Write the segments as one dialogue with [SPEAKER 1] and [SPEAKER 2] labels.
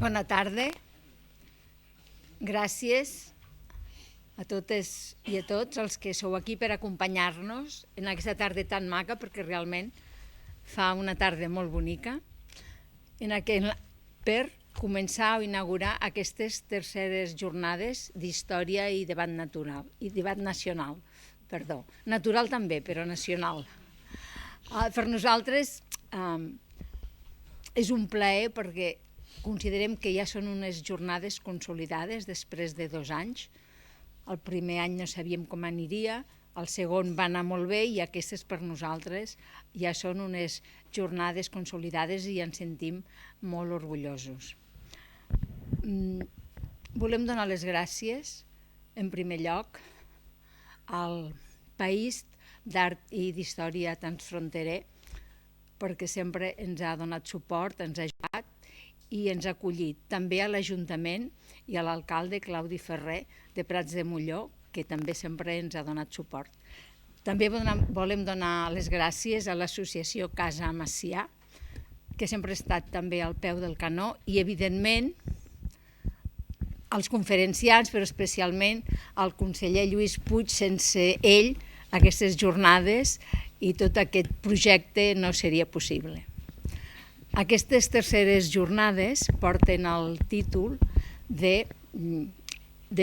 [SPEAKER 1] Bona tarda. Gràcies a totes i a tots els que sou aquí per acompanyar-nos en aquesta tarda tan maca, perquè realment fa una tarda molt bonica, per començar o inaugurar aquestes terceres jornades d'història i debat nacional. Natural també, però nacional. Per nosaltres és un plaer perquè considerem que ja són unes jornades consolidades després de 2 anys. El primer any no sabíem com aniria, el segon va anar molt bé i aquestes per nosaltres ja són unes jornades consolidades i ens sentim molt orgullosos. Volem donar les gràcies, en primer lloc, al País d'Art i d'Història Transfronterer, perquè sempre ens ha donat suport, ens ha ajudat i ens ha acollit. També a l'Ajuntament i a l'alcalde Claudi Ferrer de Prats de Molló, que també sempre ens ha donat suport. També volem donar les gràcies a l'associació Casa Macià, que sempre ha estat també al peu del canó, i evidentment als conferenciants, però especialment al conseller Lluís Puig. Sense ell aquestes jornades i tot aquest projecte no seria possible. Aquestes terceres jornades porten el títol de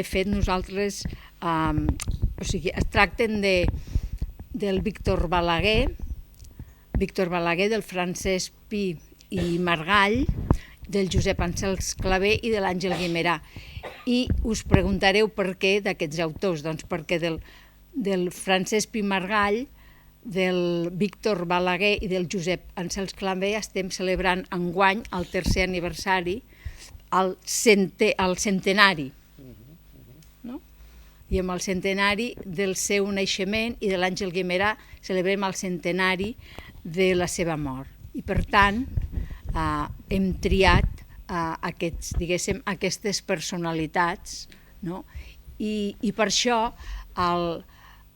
[SPEAKER 1] fet nosaltres, es tracten del Víctor Balaguer, del Francesc Pi i Margall, del Josep Àngels Clavé i de l'Àngel Guimerà. I us preguntareu per què d'aquests autors. Doncs perquè del Francesc Pi Margall, del Víctor Balaguer i del Josep Àngels Clavé estem celebrant enguany el tercer aniversari, el centenari. I amb el centenari del seu naixement i de l'Àngel Guimerà celebrem el centenari de la seva mort. I per tant hem triat aquestes personalitats, i per això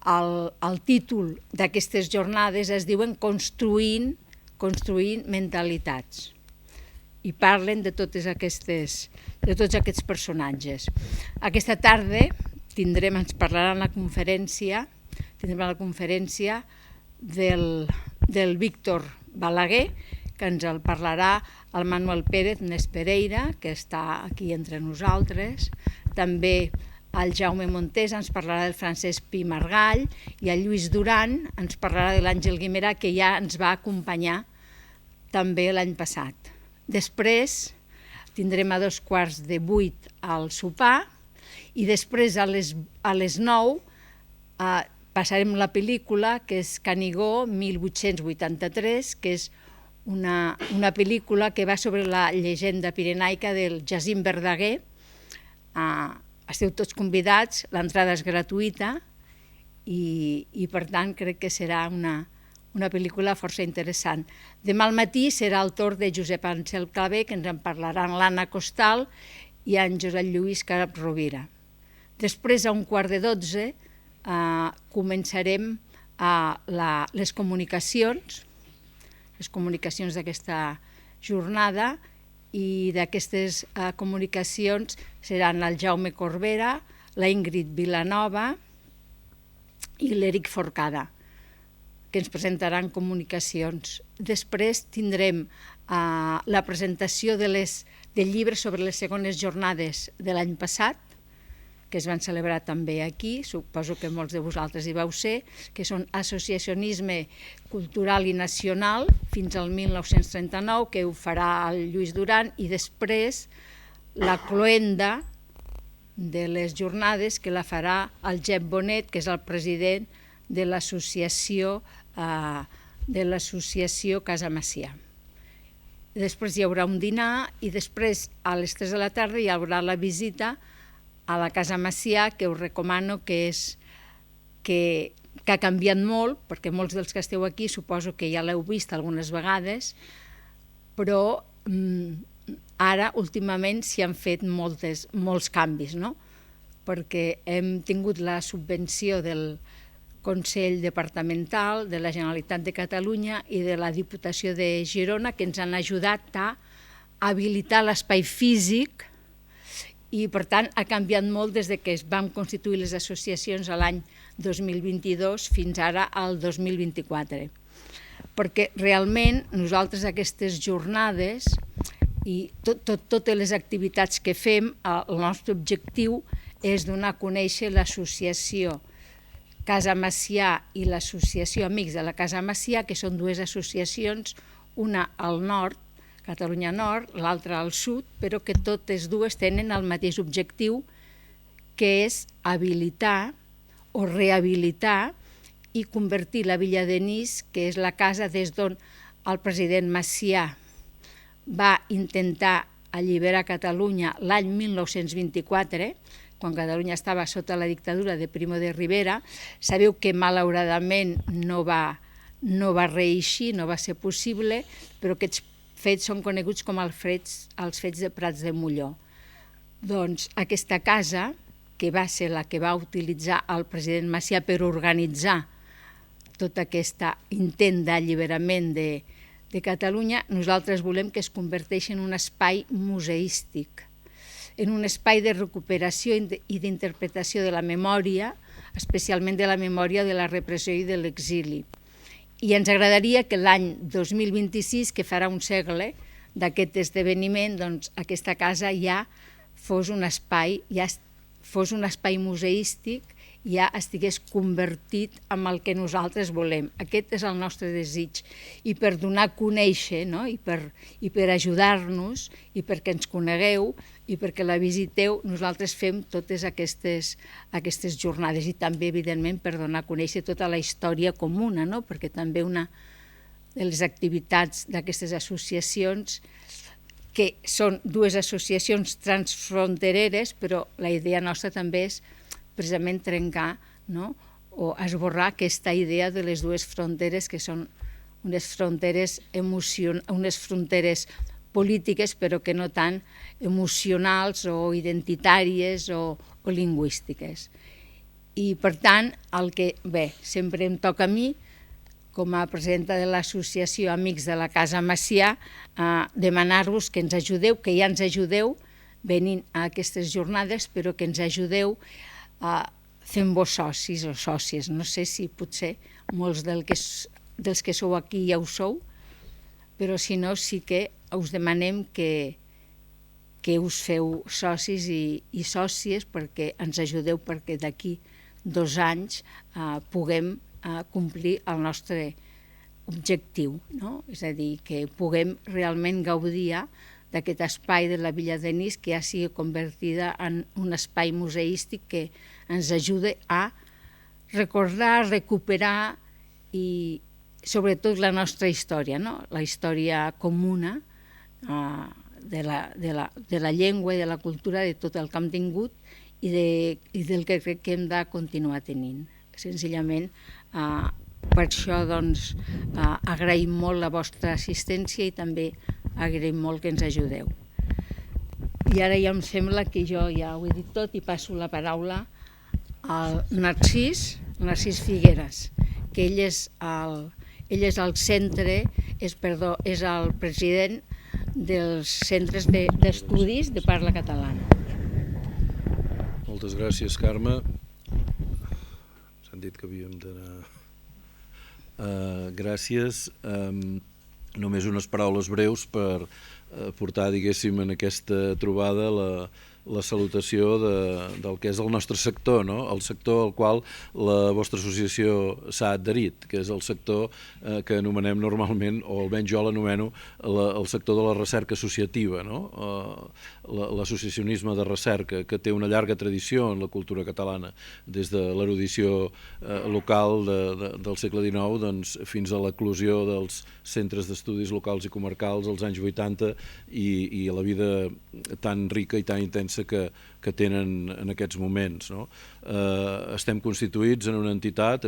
[SPEAKER 1] el títol d'aquestes jornades es diuen Construint mentalitats, i parlen de tots aquests personatges. Aquesta tarda ens parlaran a la conferència del Víctor Balaguer, que ens el parlarà el Manuel Pérez Nespereira, que està aquí entre nosaltres. També el Jaume Montés ens parlarà del Francesc Pi Margall, i el Lluís Duran ens parlarà de l'Àngel Guimerà, que ja ens va acompanyar també l'any passat. Després tindrem a 7:15 el sopar, i després a les 9 passarem la pel·lícula, que és Canigó 1883, que és una pel·lícula que va sobre la llegenda pirenaica del Jacint Verdaguer. Esteu tots convidats, l'entrada és gratuïta i per tant crec que serà una pel·lícula força interessant. Demà al matí serà el torn de Josep Àngel Clavé, que ens en parlaran l'Anna Costal i en Josep Lluís Carap Rovira. Després, a 11:45, començarem les comunicacions d'aquesta jornada, i d'aquestes comunicacions seran el Jaume Corbera, la Ingrid Vilanova i l'Eric Forcada, que ens presentaran comunicacions. Després tindrem la presentació del llibre sobre les segones jornades de l'any passat, que es van celebrar també aquí, suposo que molts de vosaltres hi vau ser, que són Associacionisme Cultural i Nacional fins al 1939, que ho farà el Lluís Duran, i després la cloenda de les jornades, que la farà el Jep Bonet, que és el president de l'associació Casa Macià. Després hi haurà un dinar, i després a les 3 de la tarda hi haurà la visita a la Casa Macià, que us recomano, que ha canviat molt, perquè molts dels que esteu aquí suposo que ja l'heu vist algunes vegades, però ara últimament s'hi han fet molts canvis, perquè hem tingut la subvenció del Consell Departamental de la Generalitat de Catalunya i de la Diputació de Girona, que ens han ajudat habilitar l'espai físic i, per tant, ha canviat molt des que es van constituir les associacions a l'any 2022 fins ara al 2024. Perquè realment nosaltres aquestes jornades i totes les activitats que fem, el nostre objectiu és donar a conèixer l'associació Casa Macià i l'associació Amics de la Casa Macià, que són dues associacions, una al nord, Catalunya Nord, l'altra al sud, però que totes dues tenen el mateix objectiu, que és habilitar o rehabilitar i convertir la Villa Denis, que és la casa des d'on el president Macià va intentar alliberar Catalunya l'any 1924, quan Catalunya estava sota la dictadura de Primo de Rivera. Sabeu que malauradament no va reeixir, no va ser possible, però aquests fets són coneguts com els fets de Prats de Molló. Doncs aquesta casa, que va ser la que va utilitzar el president Macià per organitzar tot aquest intent d'alliberament de Catalunya, nosaltres volem que es converteixi en un espai museístic, en un espai de recuperació i d'interpretació de la memòria, especialment de la memòria de la repressió i de l'exili. I ens agradaria que l'any 2026, que farà un segle d'aquest esdeveniment, doncs aquesta casa ja fos un espai museístic, ja estigués convertit en el que nosaltres volem. Aquest és el nostre desig. I per donar a conèixer, no? I per ajudar-nos, i perquè ens conegueu, i perquè la visiteu, nosaltres fem totes aquestes jornades, i també, evidentment, per donar a conèixer tota la història comuna, no? Perquè també una de les activitats d'aquestes associacions, que són dues associacions transfrontereres, però la idea nostra també és precisament trencar, no? O esborrar aquesta idea de les dues fronteres, que són unes fronteres polítiques, però que no tant emocionals o identitàries o lingüístiques. I, per tant, sempre em toca a mi, com a presidenta de l'associació Amics de la Casa Macià, demanar-vos que ens ajudeu, que ja ens ajudeu venint a aquestes jornades, però que ens ajudeu fent-vos socis o sòcies. No sé si potser molts dels que sou aquí ja ho sou, però si no, sí que us demanem que us feu socis i sòcies, perquè ens ajudeu perquè d'aquí 2 anys puguem complir el nostre objectiu, no? És a dir, que puguem realment gaudir d'aquest espai de la Villa Denis, que ja sigui convertida en un espai museístic que ens ajuda a recordar, recuperar i sobretot la nostra història, no? La història comuna de la llengua i de la cultura, de tot el que hem tingut i del que crec que hem de continuar tenint. Senzillament, per això doncs, agraïm molt la vostra assistència i també agraïm molt que ens ajudeu. I ara ja em sembla que jo ja ho he dit tot i passo la paraula al Narcís Figueres, que ell és el president dels centres d'estudis de parla catalana.
[SPEAKER 2] Moltes gràcies, Carme. S'han dit que havíem d'anar... Gràcies. Només unes paraules breus per portar, diguéssim, en aquesta trobada la salutació del que és el nostre sector, no? El sector al qual la vostra associació s'ha adherit, que és el sector que anomenem normalment, o almenys jo l'anomeno, el sector de la recerca associativa, no? L'associacionisme de recerca, que té una llarga tradició en la cultura catalana, des de l'erudició local del segle XIX doncs, fins a l'eclosió dels centres d'estudis locals i comarcals als anys 80 i a la vida tan rica i tan intensa que tenen en aquests moments, no? Estem constituïts en una entitat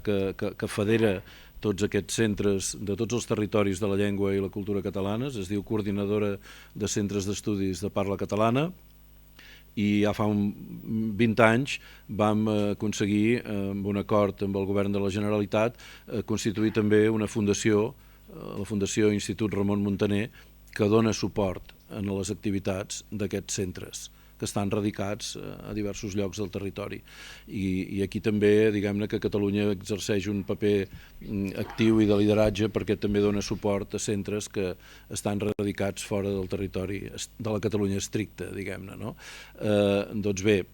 [SPEAKER 2] que federa tots aquests centres de tots els territoris de la llengua i la cultura catalanes, es diu Coordinadora de Centres d'Estudis de Parla Catalana, i ja fa 20 anys vam aconseguir, amb un acord amb el govern de la Generalitat, constituir també una fundació, la Fundació Institut Ramon Muntaner, que dona suport a les activitats d'aquests centres que estan radicats a diversos llocs del territori. I aquí també, diguem-ne, que Catalunya exerceix un paper actiu i de lideratge perquè també dona suport a centres que estan radicats fora del territori de la Catalunya estricta, diguem-ne, no? Doncs bé,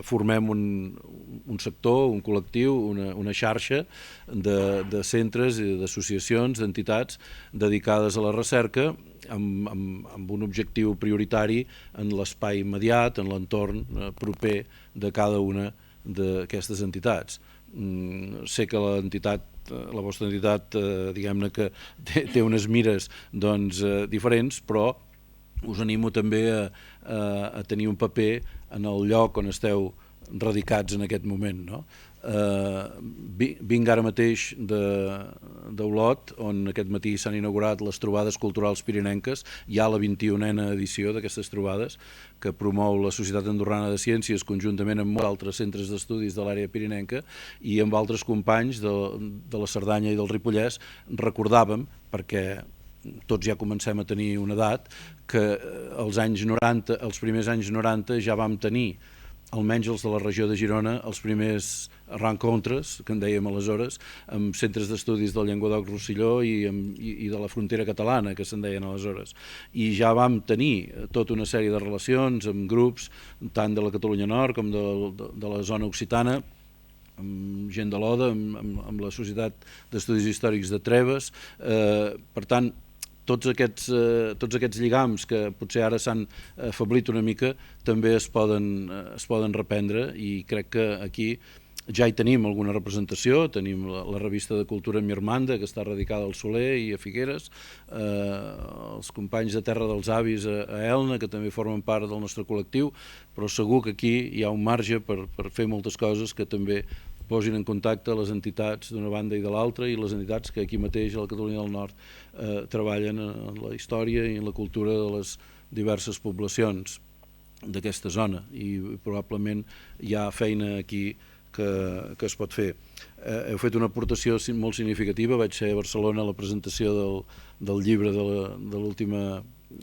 [SPEAKER 2] formem un sector, un col·lectiu, una xarxa de centres i d'associacions, d'entitats dedicades a la recerca amb un objectiu prioritari en l'espai immediat, en l'entorn proper de cada una d'aquestes entitats. Sé que la vostra entitat, diguem-ne que té unes mires diferents, però us animo també a tenir un paper en el lloc on esteu radicats en aquest moment, no? Vinc ara mateix d'Olot, on aquest matí s'han inaugurat les trobades culturals pirinenques, ja la 21a edició d'aquestes trobades, que promou la Societat Andorrana de Ciències conjuntament amb molts altres centres d'estudis de l'àrea pirinenca, i amb altres companys de la Cerdanya i del Ripollès recordàvem, perquè tots ja comencem a tenir una edat, que els primers anys 90 ja vam tenir, almenys els de la regió de Girona, els primers rencontres, que en dèiem aleshores, amb centres d'estudis del Llenguadoc-Rosselló i de la frontera catalana, que se'n deien aleshores. I ja vam tenir tota una sèrie de relacions amb grups, tant de la Catalunya Nord com de la zona occitana, amb gent de l'Oda, amb la Societat d'Estudis Històrics de Treves. Per tant, tots aquests lligams que potser ara s'han afeblit una mica també es poden reprendre, i crec que aquí ja hi tenim alguna representació. Tenim la revista de cultura Mirmanda, que està radicada al Soler i a Figueres, els companys de Terra dels Avis a Elna, que també formen part del nostre col·lectiu, però segur que aquí hi ha un marge per fer moltes coses que també posin en contacte les entitats d'una banda i de l'altra, i les entitats que aquí mateix a la Catalunya del Nord treballen en la història i en la cultura de les diverses poblacions d'aquesta zona, i probablement hi ha feina aquí que es pot fer. Heu fet una aportació molt significativa. Vaig ser a Barcelona a la presentació del llibre de l'última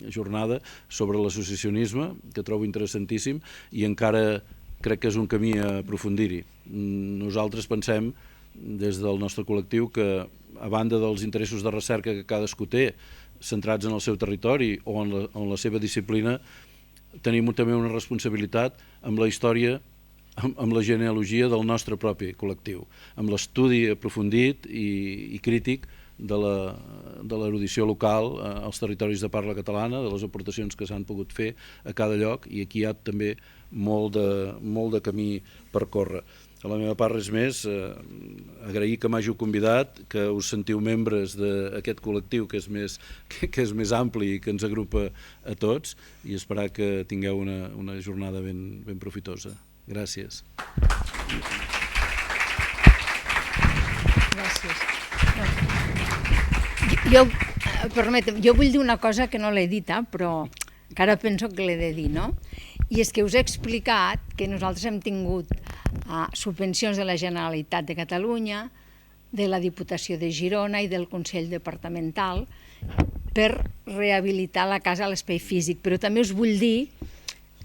[SPEAKER 2] jornada sobre l'associacionisme, que trobo interessantíssim, i encara crec que és un camí a aprofundir-hi. Nosaltres pensem, des del nostre col·lectiu, que a banda dels interessos de recerca que cadascú té, centrats en el seu territori o en la seva disciplina, tenim també una responsabilitat amb la història, amb la genealogia del nostre propi col·lectiu, amb l'estudi aprofundit i crític de l'erudició local als territoris de parla catalana, de les aportacions que s'han pogut fer a cada lloc, i aquí hi ha també molt de camí per córrer. A la meva part, res més, agrair que m'hàgiu convidat, que us sentiu membres d'aquest col·lectiu que és més ampli i que ens agrupa a tots, i esperar que tingueu una jornada ben profitosa. Gràcies.
[SPEAKER 1] Gràcies. Jo vull dir una cosa que no l'he dita, però que ara penso que l'he de dir, no? I és que us he explicat que nosaltres hem tingut subvencions de la Generalitat de Catalunya, de la Diputació de Girona i del Consell Departamental per rehabilitar la casa a l'espai físic, però també us vull dir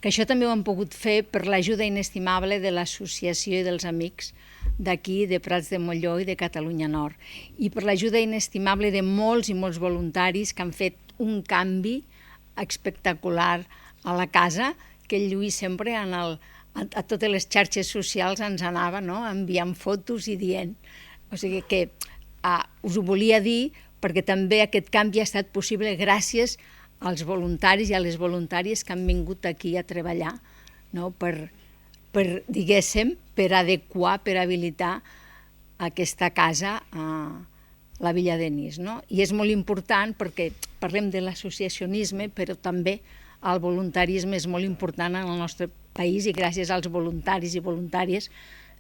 [SPEAKER 1] que això també ho hem pogut fer per l'ajuda inestimable de l'associació i dels amics d'aquí, de Prats de Molló i de Catalunya Nord, i per l'ajuda inestimable de molts i molts voluntaris que han fet un canvi espectacular a la casa, que el Lluís sempre a totes les xarxes socials ens anava enviant fotos i dient. O sigui que us ho volia dir, perquè també aquest canvi ha estat possible gràcies als voluntaris i a les voluntàries que han vingut aquí a treballar, diguéssim, per adequar, per habilitar aquesta casa a la Villa Denis. I és molt important perquè parlem de l'associacionisme, però també el voluntarisme és molt important en el nostre país, i gràcies als voluntaris i voluntàries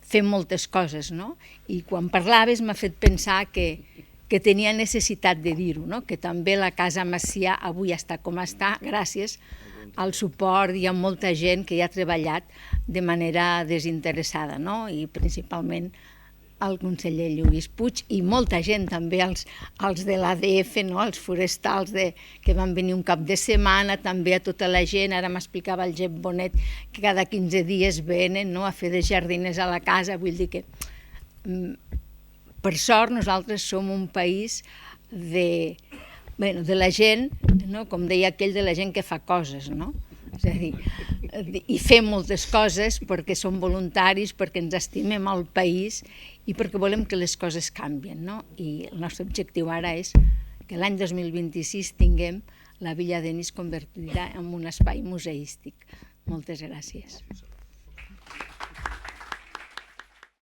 [SPEAKER 1] fem moltes coses. I quan parlaves m'ha fet pensar que tenia necessitat de dir-ho, que també la Casa Macià avui està com està gràcies al suport i a molta gent que hi ha treballat de manera desinteressada, i principalment al conseller Lluís Puig i molta gent, també els de l'ADF, no? Els forestals que van venir un cap de setmana, també a tota la gent, ara m'explicava el Gep Bonet que cada 15 dies venen, no? A fer de jardiners a la casa, vull dir que per sort nosaltres som un país de la gent, no? Com deia aquell, de la gent que fa coses, no? És a dir, i fem moltes coses perquè som voluntaris, perquè ens estimem el país i perquè volem que les coses canvien, no? I el nostre objectiu ara és que l'any 2026 tinguem la Villa Denis convertida en un espai museístic. Moltes gràcies.